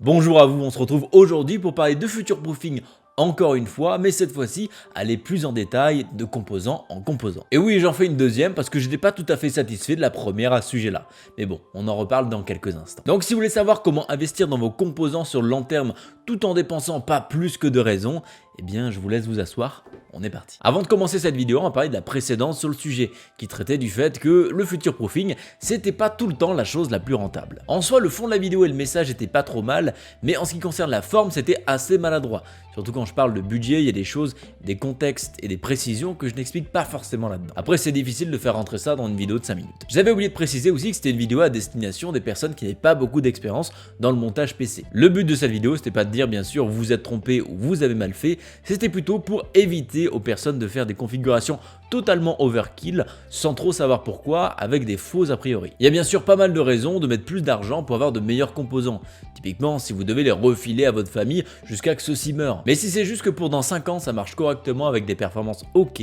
Bonjour à vous, on se retrouve aujourd'hui pour parler de future proofing encore une fois, mais cette fois-ci, aller plus en détail de composant en composant. Et oui, j'en fais une deuxième parce que je n'étais pas tout à fait satisfait de la première à ce sujet-là. Mais bon, on en reparle dans quelques instants. Donc si vous voulez savoir comment investir dans vos composants sur le long terme tout en dépensant pas plus que de raison, eh bien je vous laisse vous asseoir, on est parti. Avant de commencer cette vidéo, on va parler de la précédente sur le sujet, qui traitait du fait que le future proofing, c'était pas tout le temps la chose la plus rentable. En soi, le fond de la vidéo et le message étaient pas trop mal, mais en ce qui concerne la forme, c'était assez maladroit. Surtout quand je parle de budget, il y a des choses, des contextes et des précisions que je n'explique pas forcément là-dedans. Après, c'est difficile de faire rentrer ça dans une vidéo de 5 minutes. J'avais oublié de préciser aussi que c'était une vidéo à destination des personnes qui n'avaient pas beaucoup d'expérience dans le montage PC. Le but de cette vidéo, c'était pas de dire bien sûr vous vous êtes trompé ou vous avez mal fait, c'était plutôt pour éviter aux personnes de faire des configurations totalement overkill sans trop savoir pourquoi avec des faux a priori. Il y a bien sûr pas mal de raisons de mettre plus d'argent pour avoir de meilleurs composants. Typiquement si vous devez les refiler à votre famille jusqu'à que ceux-ci meurent. Mais si c'est juste que pour dans 5 ans ça marche correctement avec des performances ok,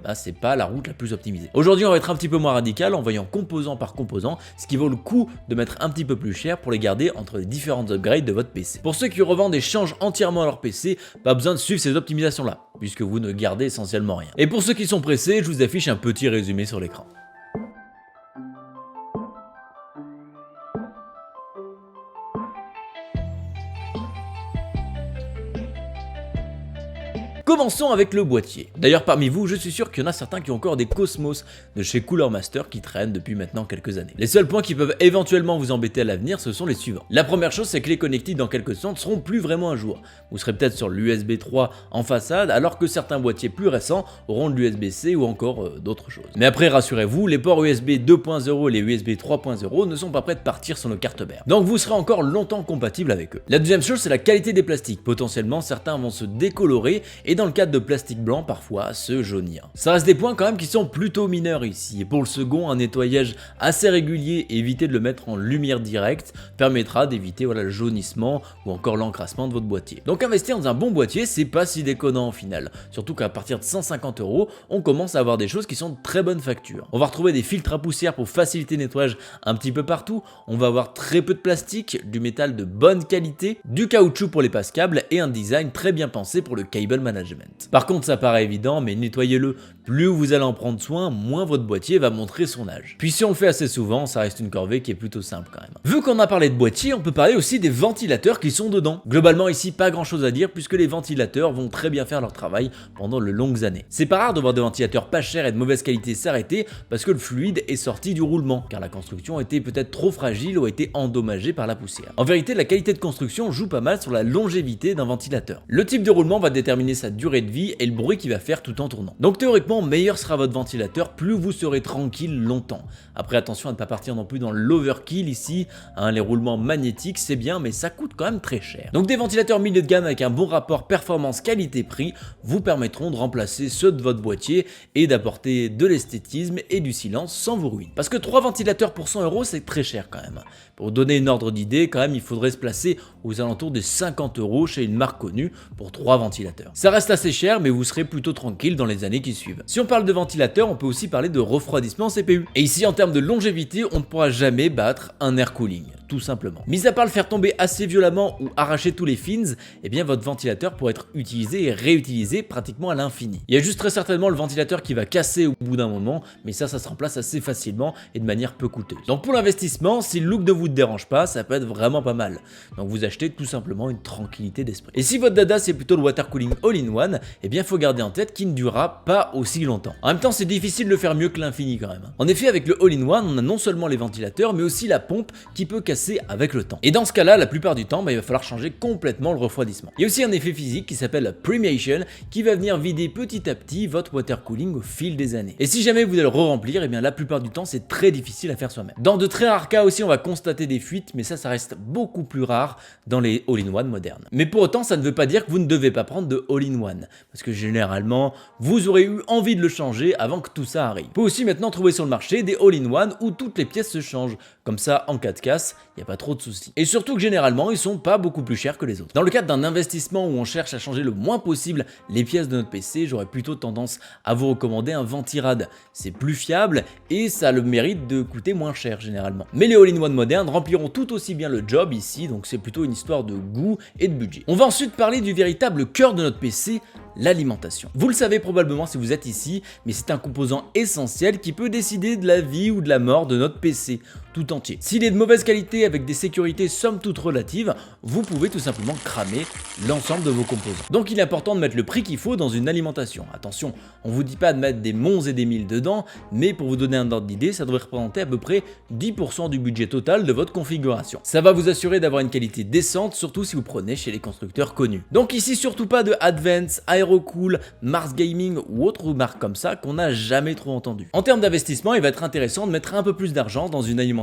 bah c'est pas la route la plus optimisée. Aujourd'hui on va être un petit peu moins radical en voyant composant par composant, ce qui vaut le coup de mettre un petit peu plus cher pour les garder entre les différentes upgrades de votre PC. Pour ceux qui revendent et changent entièrement leur PC, pas besoin de suivre ces optimisations là, puisque vous ne gardez essentiellement rien. Et pour ceux qui sont pressés, je vous affiche un petit résumé sur l'écran. Commençons avec le boîtier. D'ailleurs parmi vous, je suis sûr qu'il y en a certains qui ont encore des Cosmos de chez Cooler Master qui traînent depuis maintenant quelques années. Les seuls points qui peuvent éventuellement vous embêter à l'avenir, ce sont les suivants. La première chose, c'est que les connectiques dans quelques temps ne seront plus vraiment à jour. Vous serez peut-être sur l'USB 3 en façade, alors que certains boîtiers plus récents auront de l'USB-C ou encore d'autres choses. Mais après, rassurez-vous, les ports USB 2.0 et les USB 3.0 ne sont pas prêts de partir sur nos cartes mères. Donc vous serez encore longtemps compatible avec eux. La deuxième chose, c'est la qualité des plastiques. Potentiellement, certains vont se décolorer et dans le cadre de plastique blanc, parfois se jaunir. Ça reste des points quand même qui sont plutôt mineurs ici. Et pour le second, un nettoyage assez régulier et éviter de le mettre en lumière directe permettra d'éviter le jaunissement ou encore l'encrassement de votre boîtier. Donc investir dans un bon boîtier, c'est pas si déconnant au final. Surtout qu'à partir de 150 €, on commence à avoir des choses qui sont de très bonne facture. On va retrouver des filtres à poussière pour faciliter le nettoyage un petit peu partout. On va avoir très peu de plastique, du métal de bonne qualité, du caoutchouc pour les passes-câbles et un design très bien pensé pour le cable management. Par contre, ça paraît évident, mais nettoyez-le. Plus vous allez en prendre soin, moins votre boîtier va montrer son âge. Puis si on le fait assez souvent, ça reste une corvée qui est plutôt simple quand même. Vu qu'on a parlé de boîtier, on peut parler aussi des ventilateurs qui sont dedans. Globalement ici, pas grand chose à dire puisque les ventilateurs vont très bien faire leur travail pendant de longues années. C'est pas rare de voir des ventilateurs pas chers et de mauvaise qualité s'arrêter parce que le fluide est sorti du roulement, car la construction était peut-être trop fragile ou a été endommagée par la poussière. En vérité, la qualité de construction joue pas mal sur la longévité d'un ventilateur. Le type de roulement va déterminer sa durée de vie et le bruit qu'il va faire tout en tournant. Donc théoriquement, meilleur sera votre ventilateur, plus vous serez tranquille longtemps. Après attention à ne pas partir non plus dans l'overkill ici, les roulements magnétiques c'est bien mais ça coûte quand même très cher. Donc des ventilateurs milieu de gamme avec un bon rapport performance qualité-prix vous permettront de remplacer ceux de votre boîtier et d'apporter de l'esthétisme et du silence sans vous ruiner. Parce que 3 ventilateurs pour 100 € c'est très cher quand même. Pour donner une ordre d'idée, quand même il faudrait se placer aux alentours des 50 € chez une marque connue pour 3 ventilateurs. Ça reste assez cher mais vous serez plutôt tranquille dans les années qui suivent. Si on parle de ventilateur, on peut aussi parler de refroidissement CPU. Et ici en termes de longévité, on ne pourra jamais battre un air cooling. Tout simplement. Mis à part le faire tomber assez violemment ou arracher tous les fins, eh bien votre ventilateur pourrait être utilisé et réutilisé pratiquement à l'infini. Il y a juste très certainement le ventilateur qui va casser au bout d'un moment, mais ça se remplace assez facilement et de manière peu coûteuse. Donc pour l'investissement, si le look ne vous dérange pas, ça peut être vraiment pas mal. Donc vous achetez tout simplement une tranquillité d'esprit. Et si votre dada c'est plutôt le water cooling all-in-one, eh bien faut garder en tête qu'il ne durera pas aussi longtemps. En même temps, c'est difficile de le faire mieux que l'infini quand même. En effet, avec le all-in-one, on a non seulement les ventilateurs, mais aussi la pompe qui peut casser avec le temps. Et dans ce cas-là, la plupart du temps, il va falloir changer complètement le refroidissement. Il y a aussi un effet physique qui s'appelle premiation qui va venir vider petit à petit votre water cooling au fil des années. Et si jamais vous allez le re-remplir, eh bien la plupart du temps, c'est très difficile à faire soi-même. Dans de très rares cas aussi, on va constater des fuites, mais ça reste beaucoup plus rare dans les all-in-one modernes. Mais pour autant, ça ne veut pas dire que vous ne devez pas prendre de all-in-one. all-in-one, parce que généralement, vous aurez eu envie de le changer avant que tout ça arrive. Vous pouvez aussi maintenant trouver sur le marché des all-in-one où toutes les pièces se changent, comme ça en cas de casse, il n'y a pas trop de soucis. Et surtout que généralement, ils sont pas beaucoup plus chers que les autres. Dans le cadre d'un investissement où on cherche à changer le moins possible les pièces de notre PC, j'aurais plutôt tendance à vous recommander un Ventirad. C'est plus fiable et ça a le mérite de coûter moins cher généralement. Mais les all-in-one modernes rempliront tout aussi bien le job ici, donc c'est plutôt une histoire de goût et de budget. On va ensuite parler du véritable cœur de notre PC, l'alimentation. Vous le savez probablement si vous êtes ici, mais c'est un composant essentiel qui peut décider de la vie ou de la mort de notre PC tout entier. S'il est de mauvaise qualité avec des sécurités somme toute relatives, vous pouvez tout simplement cramer l'ensemble de vos composants. Donc il est important de mettre le prix qu'il faut dans une alimentation. Attention, on vous dit pas de mettre des monts et des milles dedans, mais pour vous donner un ordre d'idée, ça devrait représenter à peu près 10% du budget total de votre configuration. Ça va vous assurer d'avoir une qualité décente, surtout si vous prenez chez les constructeurs connus. Donc ici surtout pas de Advance, Aerocool, Mars Gaming ou autre marque comme ça qu'on n'a jamais trop entendu. En termes d'investissement, il va être intéressant de mettre un peu plus d'argent dans une alimentation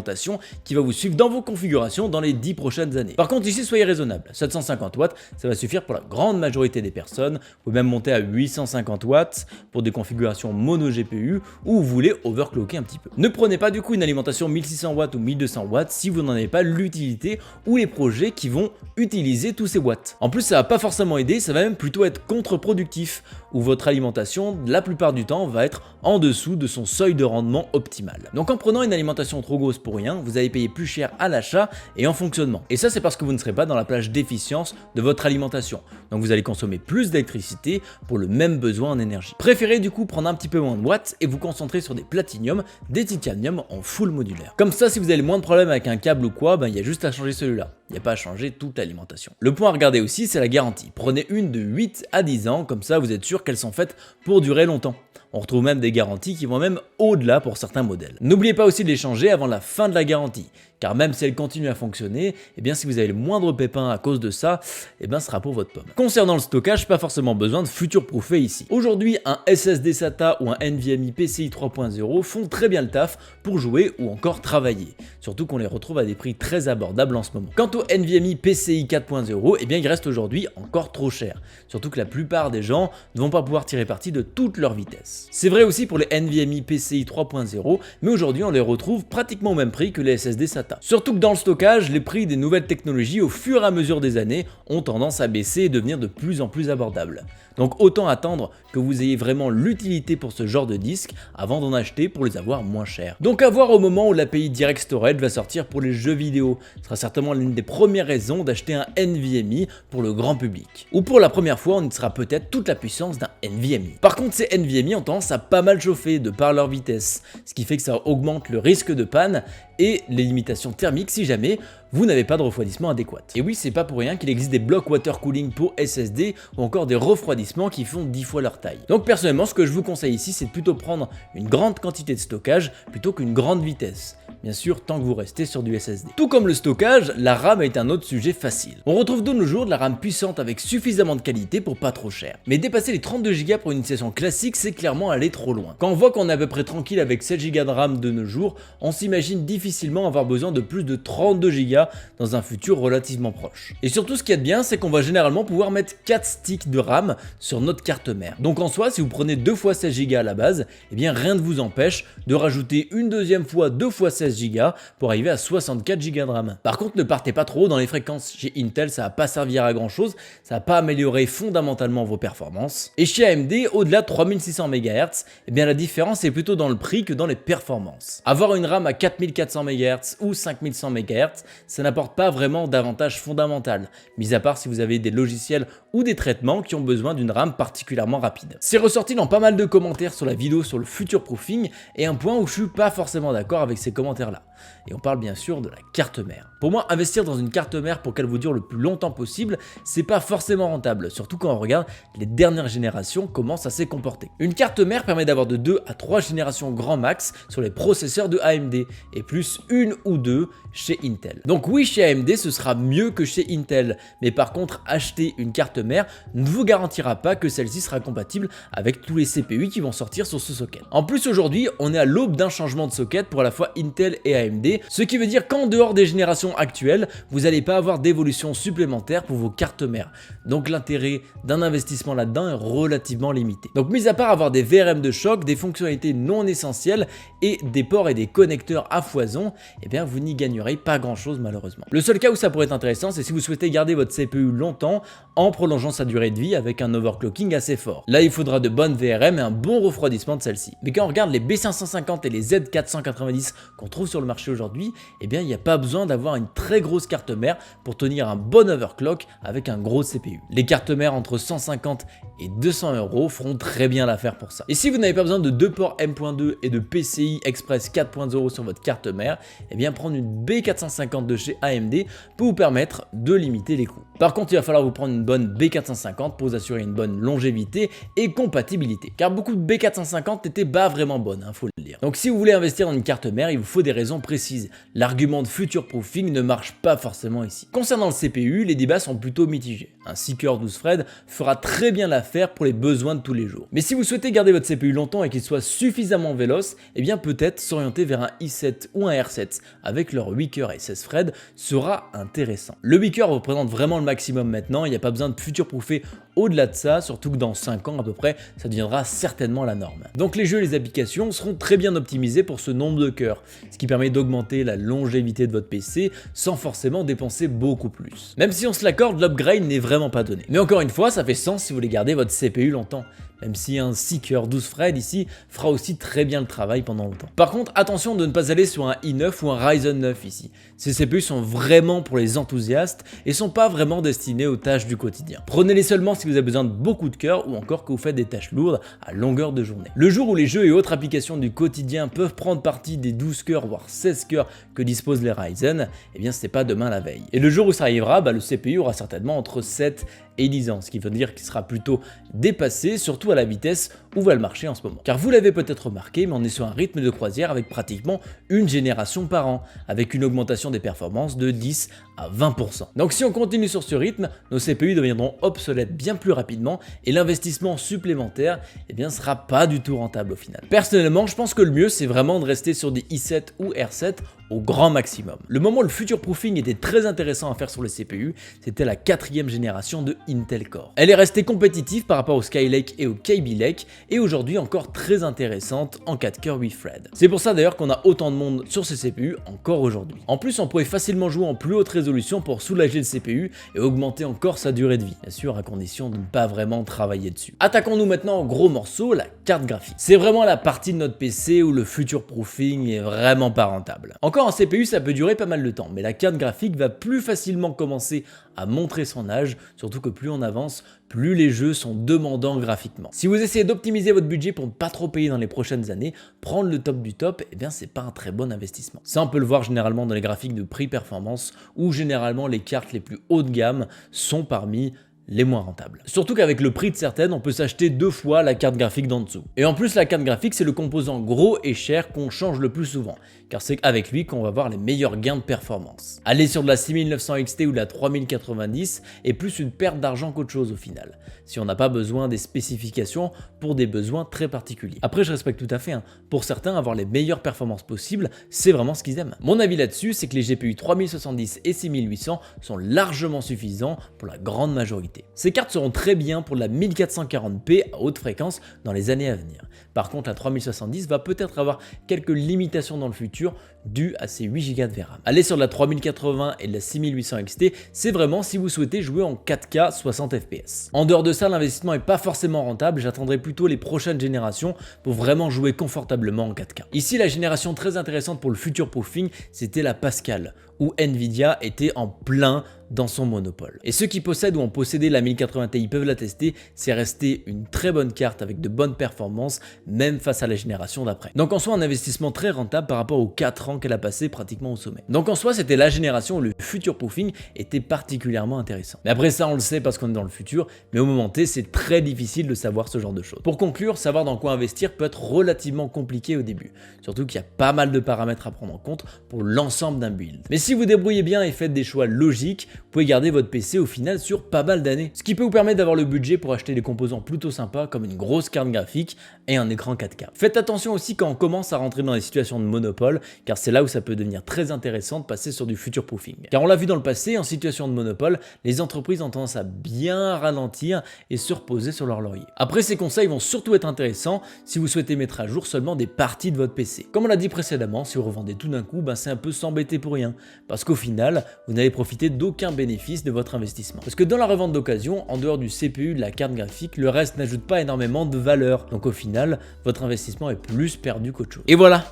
qui va vous suivre dans vos configurations dans les 10 prochaines années. Par contre ici soyez raisonnable, 750 watts ça va suffire pour la grande majorité des personnes, vous pouvez même monter à 850 watts pour des configurations mono GPU ou vous voulez overclocker un petit peu. Ne prenez pas du coup une alimentation 1600 watts ou 1200 watts si vous n'en avez pas l'utilité ou les projets qui vont utiliser tous ces watts. En plus ça va pas forcément aider, ça va même plutôt être contre-productif où votre alimentation la plupart du temps va être en dessous de son seuil de rendement optimal. Donc en prenant une alimentation trop grosse pour rien, vous allez payer plus cher à l'achat et en fonctionnement. Et ça c'est parce que vous ne serez pas dans la plage d'efficience de votre alimentation. Donc vous allez consommer plus d'électricité pour le même besoin en énergie. Préférez du coup prendre un petit peu moins de watts et vous concentrer sur des platinium, des titanium en full modulaire. Comme ça si vous avez moins de problèmes avec un câble ou quoi, il y a juste à changer celui-là. Il n'y a pas à changer toute l'alimentation. Le point à regarder aussi c'est la garantie. Prenez une de 8 à 10 ans, comme ça vous êtes sûr qu'elles sont faites pour durer longtemps. On retrouve même des garanties qui vont même au-delà pour certains modèles. N'oubliez pas aussi de les changer avant la fin de la garantie, car même si elle continue à fonctionner, si vous avez le moindre pépin à cause de ça, ce sera pour votre pomme. Concernant le stockage, pas forcément besoin de future-proofer ici. Aujourd'hui, un SSD SATA ou un NVMe PCI 3.0 font très bien le taf pour jouer ou encore travailler, surtout qu'on les retrouve à des prix très abordables en ce moment. Quant au NVMe PCI 4.0, il reste aujourd'hui encore trop cher, surtout que la plupart des gens ne vont pas pouvoir tirer parti de toute leur vitesse. C'est vrai aussi pour les NVMe PCI 3.0, mais aujourd'hui on les retrouve pratiquement au même prix que les SSD SATA. Surtout que dans le stockage, les prix des nouvelles technologies au fur et à mesure des années ont tendance à baisser et devenir de plus en plus abordables. Donc autant attendre que vous ayez vraiment l'utilité pour ce genre de disque avant d'en acheter pour les avoir moins chers. Donc à voir au moment où l'API Direct Storage va sortir pour les jeux vidéo. Ce sera certainement l'une des premières raisons d'acheter un NVMe pour le grand public. Ou pour la première fois, on utilisera peut-être toute la puissance d'un NVMe. Par contre, ces NVMe ont tendance à pas mal chauffer de par leur vitesse, ce qui fait que ça augmente le risque de panne et les limitations thermiques si jamais vous n'avez pas de refroidissement adéquat. Et oui, c'est pas pour rien qu'il existe des blocs water cooling pour SSD ou encore des refroidissements qui font 10 fois leur taille. Donc personnellement, ce que je vous conseille ici, c'est de plutôt prendre une grande quantité de stockage plutôt qu'une grande vitesse. Bien sûr, tant que vous restez sur du SSD. Tout comme le stockage, la RAM est un autre sujet facile. On retrouve de nos jours de la RAM puissante avec suffisamment de qualité pour pas trop cher. Mais dépasser les 32 Go pour une utilisation classique, c'est clairement aller trop loin. Quand on voit qu'on est à peu près tranquille avec 7 Go de RAM de nos jours, on s'imagine difficilement avoir besoin de plus de 32 Go dans un futur relativement proche. Et surtout, ce qu'il y a de bien, c'est qu'on va généralement pouvoir mettre 4 sticks de RAM sur notre carte mère. Donc en soi, si vous prenez 2 fois 16 Go à la base, rien ne vous empêche de rajouter une deuxième fois 2 fois 16 Go pour arriver à 64 Go de RAM. Par contre, ne partez pas trop dans les fréquences. Chez Intel, ça va pas servir à grand chose, ça va pas améliorer fondamentalement vos performances. Et chez AMD, au-delà de 3600 MHz, la différence est plutôt dans le prix que dans les performances. Avoir une RAM à 4400 MHz ou 5100 MHz, ça n'apporte pas vraiment d'avantage fondamental, mis à part si vous avez des logiciels ou des traitements qui ont besoin d'une RAM particulièrement rapide. C'est ressorti dans pas mal de commentaires sur la vidéo sur le future proofing et un point où je suis pas forcément d'accord avec ces commentaires-là. Et on parle bien sûr de la carte mère. Pour moi, investir dans une carte mère pour qu'elle vous dure le plus longtemps possible, c'est pas forcément rentable, surtout quand on regarde les dernières générations comment ça s'est comporté. Une carte mère permet d'avoir de 2 à 3 générations grand max sur les processeurs de AMD et plus 1 ou 2 chez Intel. Donc oui, chez AMD ce sera mieux que chez Intel, mais par contre acheter une carte mère ne vous garantira pas que celle-ci sera compatible avec tous les CPU qui vont sortir sur ce socket. En plus aujourd'hui, on est à l'aube d'un changement de socket pour à la fois Intel Intel et AMD, ce qui veut dire qu'en dehors des générations actuelles, vous n'allez pas avoir d'évolution supplémentaire pour vos cartes mères. Donc l'intérêt d'un investissement là-dedans est relativement limité. Donc mis à part avoir des VRM de choc, des fonctionnalités non essentielles et des ports et des connecteurs à foison, eh bien vous n'y gagnerez pas grand chose malheureusement. Le seul cas où ça pourrait être intéressant, c'est si vous souhaitez garder votre CPU longtemps en prolongeant sa durée de vie avec un overclocking assez fort. Là il faudra de bonnes VRM et un bon refroidissement de celle-ci. Mais quand on regarde les B550 et les Z490 qu'on trouve sur le marché aujourd'hui, eh bien il n'y a pas besoin d'avoir une très grosse carte mère pour tenir un bon overclock avec un gros CPU. Les cartes mères entre 150 et 200 € feront très bien l'affaire pour ça. Et si vous n'avez pas besoin de 2 ports M.2 et de PCI Express 4.0 sur votre carte mère, eh bien prendre une B450 de chez AMD peut vous permettre de limiter les coûts. Par contre, il va falloir vous prendre une bonne B450 pour vous assurer une bonne longévité et compatibilité. Car beaucoup de B450 n'étaient pas vraiment bonnes, faut le dire. Donc si vous voulez investir dans une carte mère, il vous faut des raisons précises. L'argument de future proofing ne marche pas forcément ici. Concernant le CPU, les débats sont plutôt mitigés. Un Seeker 12 threads fera très bien l'affaire pour les besoins de tous les jours. Mais si vous souhaitez garder votre CPU longtemps et qu'il soit suffisamment véloce, eh bien peut-être s'orienter vers un i7 ou un R7 avec leur 8 cœurs et 16 threads sera intéressant. Le 8 cœurs représente vraiment le maximum maintenant, il n'y a pas besoin de future-proofer au-delà de ça, surtout que dans 5 ans à peu près, ça deviendra certainement la norme. Donc les jeux et les applications seront très bien optimisés pour ce nombre de cœurs, ce qui permet d'augmenter la longévité de votre PC sans forcément dépenser beaucoup plus. Même si on se l'accorde, l'upgrade n'est vraiment pas donné. Mais encore une fois, ça fait sens si vous voulez garder votre CPU longtemps. Même si un Seeker 12 threads ici fera aussi très bien le travail pendant longtemps. Par contre, attention de ne pas aller sur un i9 ou un Ryzen 9 ici. Ces CPU sont vraiment pour les enthousiastes et sont pas vraiment destinés aux tâches du quotidien. Prenez-les seulement si vous avez besoin de beaucoup de cœur ou encore que vous faites des tâches lourdes à longueur de journée. Le jour où les jeux et autres applications du quotidien peuvent prendre partie des 12 cœurs voire 16 cœurs que disposent les Ryzen, eh bien c'est pas demain la veille. Et le jour où ça arrivera, le CPU aura certainement entre 7 et 10 ans, ce qui veut dire qu'il sera plutôt dépassé, surtout à la vitesse où va le marché en ce moment. Car vous l'avez peut-être remarqué, mais on est sur un rythme de croisière avec pratiquement une génération par an, avec une augmentation des performances de 10 à 20%. Donc si on continue sur ce rythme, nos CPU deviendront obsolètes bien plus rapidement et l'investissement supplémentaire sera pas du tout rentable au final. Personnellement, je pense que le mieux c'est vraiment de rester sur des i7 ou R7 au grand maximum. Le moment où le future proofing était très intéressant à faire sur les CPU, c'était la 4e génération de Intel Core. Elle est restée compétitive par rapport au Skylake et au Kaby Lake et aujourd'hui encore très intéressante en 4 cœurs 8 threads. C'est pour ça d'ailleurs qu'on a autant de monde sur ces CPU encore aujourd'hui. En plus, on pourrait facilement jouer en plus haute résolution pour soulager le CPU et augmenter encore sa durée de vie, bien sûr à condition de ne pas vraiment travailler dessus. Attaquons-nous maintenant au gros morceau, la carte graphique. C'est vraiment la partie de notre PC où le future proofing est vraiment pas rentable. Encore un CPU ça peut durer pas mal de temps, mais la carte graphique va plus facilement commencer à montrer son âge, surtout que plus on avance, plus les jeux sont demandants graphiquement. Si vous essayez d'optimiser votre budget pour ne pas trop payer dans les prochaines années, prendre le top du top, c'est pas un très bon investissement. Ça on peut le voir généralement dans les graphiques de prix-performance, où généralement les cartes les plus haut de gamme sont parmi les moins rentables. Surtout qu'avec le prix de certaines, on peut s'acheter 2 fois la carte graphique d'en dessous. Et en plus, la carte graphique, c'est le composant gros et cher qu'on change le plus souvent, car c'est avec lui qu'on va avoir les meilleurs gains de performance. Aller sur de la 6900 XT ou de la 3090 est plus une perte d'argent qu'autre chose au final, si on n'a pas besoin des spécifications pour des besoins très particuliers. Après, je respecte tout à fait, pour certains, avoir les meilleures performances possibles, c'est vraiment ce qu'ils aiment. Mon avis là-dessus, c'est que les GPU 3070 et 6800 sont largement suffisants pour la grande majorité. Ces cartes seront très bien pour la 1440p à haute fréquence dans les années à venir. Par contre, la 3070 va peut-être avoir quelques limitations dans le futur dues à ses 8Go de VRAM. Aller sur de la 3080 et de la 6800 XT, c'est vraiment si vous souhaitez jouer en 4K 60 fps. En dehors de ça, l'investissement n'est pas forcément rentable, j'attendrai plutôt les prochaines générations pour vraiment jouer confortablement en 4K. Ici, la génération très intéressante pour le future proofing, c'était la Pascal, où Nvidia était en plein dans son monopole. Et ceux qui possèdent ou ont possédé la 1080 Ti peuvent l'attester, c'est resté une très bonne carte avec de bonnes performances, même face à la génération d'après. Donc en soi, un investissement très rentable par rapport aux 4 ans qu'elle a passé pratiquement au sommet. Donc en soi, c'était la génération où le future proofing était particulièrement intéressant. Mais après ça, on le sait parce qu'on est dans le futur, mais au moment T, c'est très difficile de savoir ce genre de choses. Pour conclure, savoir dans quoi investir peut être relativement compliqué au début, surtout qu'il y a pas mal de paramètres à prendre en compte pour l'ensemble d'un build. Mais si vous débrouillez bien et faites des choix logiques, vous pouvez garder votre PC au final sur pas mal d'années. Ce qui peut vous permettre d'avoir le budget pour acheter des composants plutôt sympas comme une grosse carte graphique et un écran 4K. Faites attention aussi quand on commence à rentrer dans des situations de monopole, car c'est là où ça peut devenir très intéressant de passer sur du future proofing. Car on l'a vu dans le passé, en situation de monopole, les entreprises ont tendance à bien ralentir et se reposer sur leur laurier. Après, ces conseils vont surtout être intéressants si vous souhaitez mettre à jour seulement des parties de votre PC. Comme on l'a dit précédemment, si vous revendez tout d'un coup, c'est un peu s'embêter pour rien, parce qu'au final, vous n'allez profiter d'aucun bénéfice de votre investissement. Parce que dans la revente d'occasion, en dehors du CPU, de la carte graphique, le reste n'ajoute pas énormément de valeur. Donc au final, votre investissement est plus perdu qu'autre chose. Et voilà,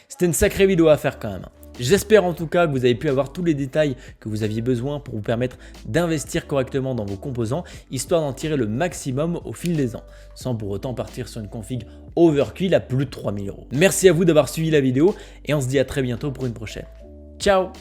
c'était une sacrée vidéo à faire quand même. J'espère en tout cas que vous avez pu avoir tous les détails que vous aviez besoin pour vous permettre d'investir correctement dans vos composants, histoire d'en tirer le maximum au fil des ans, sans pour autant partir sur une config overkill à plus de 3000 €. Merci à vous d'avoir suivi la vidéo et on se dit à très bientôt pour une prochaine. Ciao!